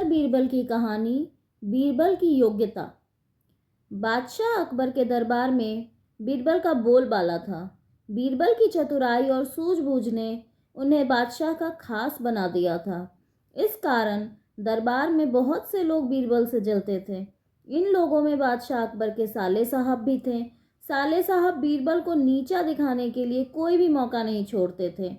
बीरबल की कहानी, बीरबल की योग्यता। बादशाह अकबर के दरबार में बीरबल का बोलबाला था। बीरबल की चतुराई और सूझबूझ ने उन्हें बादशाह का खास बना दिया था। इस कारण दरबार में बहुत से लोग बीरबल से जलते थे। इन लोगों में बादशाह अकबर के साले साहब भी थे। साले साहब बीरबल को नीचा दिखाने के लिए कोई भी मौका नहीं छोड़ते थे,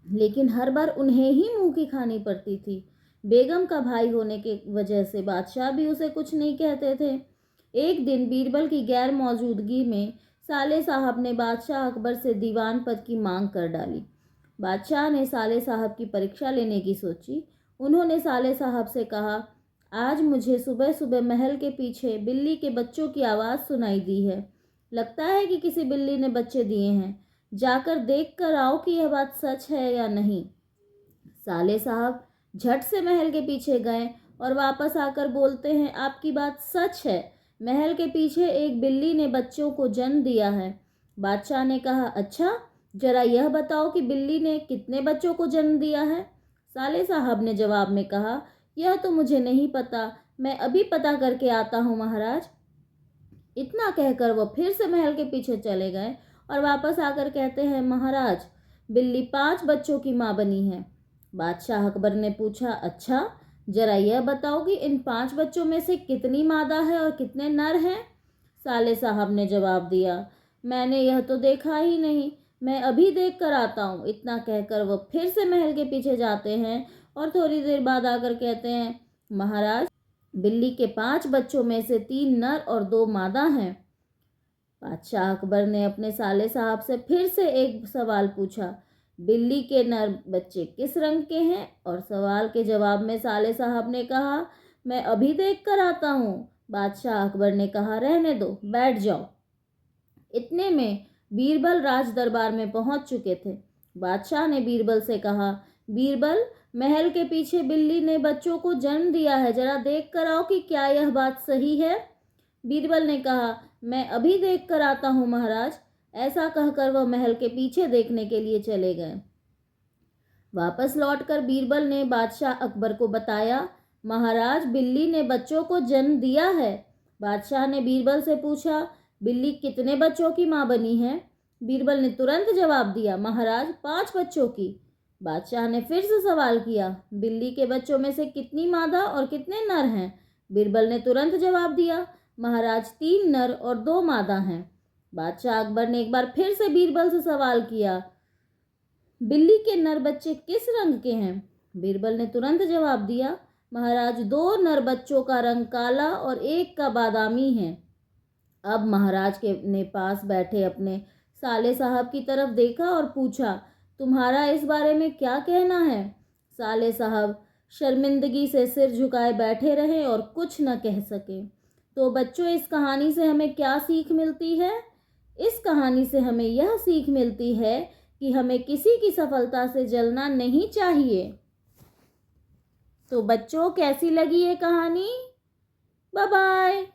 लेकिन हर बार उन्हें ही मुंह की खानी पड़ती थी। बेगम का भाई होने के वजह से बादशाह भी उसे कुछ नहीं कहते थे। एक दिन बीरबल की गैर मौजूदगी में साले साहब ने बादशाह अकबर से दीवान पद की मांग कर डाली। बादशाह ने साले साहब की परीक्षा लेने की सोची। उन्होंने साले साहब से कहा, आज मुझे सुबह सुबह महल के पीछे बिल्ली के बच्चों की आवाज़ सुनाई दी है। लगता है कि किसी बिल्ली ने बच्चे दिए हैं। जाकर देख कर आओ कि यह बात सच है या नहीं। साले साहब झट से महल के पीछे गए और वापस आकर बोलते हैं, आपकी बात सच है। महल के पीछे एक बिल्ली ने बच्चों को जन्म दिया है। बादशाह ने कहा, अच्छा, जरा यह बताओ कि बिल्ली ने कितने बच्चों को जन्म दिया है। साले साहब ने जवाब में कहा, यह तो मुझे नहीं पता, मैं अभी पता करके आता हूँ महाराज। इतना कहकर वह फिर से महल के पीछे चले गए और वापस आकर कहते हैं, महाराज, बिल्ली 5 बच्चों की माँ बनी है। बादशाह अकबर ने पूछा, अच्छा, जरा यह बताओ कि इन 5 बच्चों में से कितनी मादा है और कितने नर हैं। साले साहब ने जवाब दिया, मैंने यह तो देखा ही नहीं, मैं अभी देख कर आता हूँ। इतना कहकर वह फिर से महल के पीछे जाते हैं और थोड़ी देर बाद आकर कहते हैं, महाराज, बिल्ली के 5 बच्चों में से 3 नर और 2 मादा हैं। बादशाह अकबर ने अपने साले साहब से फिर से एक सवाल पूछा, बिल्ली के नर बच्चे किस रंग के हैं। और सवाल के जवाब में साले साहब ने कहा, मैं अभी देख कर आता हूँ। बादशाह अकबर ने कहा, रहने दो, बैठ जाओ। इतने में बीरबल राज दरबार में पहुंच चुके थे। बादशाह ने बीरबल से कहा, बीरबल, महल के पीछे बिल्ली ने बच्चों को जन्म दिया है, जरा देख कर आओ कि क्या यह बात सही है। बीरबल ने कहा, मैं अभी देख कर आता हूँ महाराज। ऐसा कहकर वह महल के पीछे देखने के लिए चले गए। वापस लौटकर बीरबल ने बादशाह अकबर को बताया, महाराज, बिल्ली ने बच्चों को जन्म दिया है। बादशाह ने बीरबल से पूछा, बिल्ली कितने बच्चों की माँ बनी है। बीरबल ने तुरंत जवाब दिया, महाराज, 5 बच्चों की। बादशाह ने फिर से सवाल किया, बिल्ली के बच्चों में से कितनी मादा और कितने नर हैं। बीरबल ने तुरंत जवाब दिया, महाराज, 3 नर और 2 मादा हैं। बादशाह अकबर ने एक बार फिर से बीरबल से सवाल किया, बिल्ली के नर बच्चे किस रंग के हैं। बीरबल ने तुरंत जवाब दिया, महाराज, 2 नर बच्चों का रंग काला और एक का बादामी है। अब महाराज के ने पास बैठे अपने साले साहब की तरफ देखा और पूछा, तुम्हारा इस बारे में क्या कहना है। साले साहब शर्मिंदगी से सिर झुकाए बैठे रहे और कुछ न कह सके। तो बच्चों, इस कहानी से हमें क्या सीख मिलती है। इस कहानी से हमें यह सीख मिलती है कि हमें किसी की सफलता से जलना नहीं चाहिए। तो बच्चों, कैसी लगी ये कहानी? Bye bye.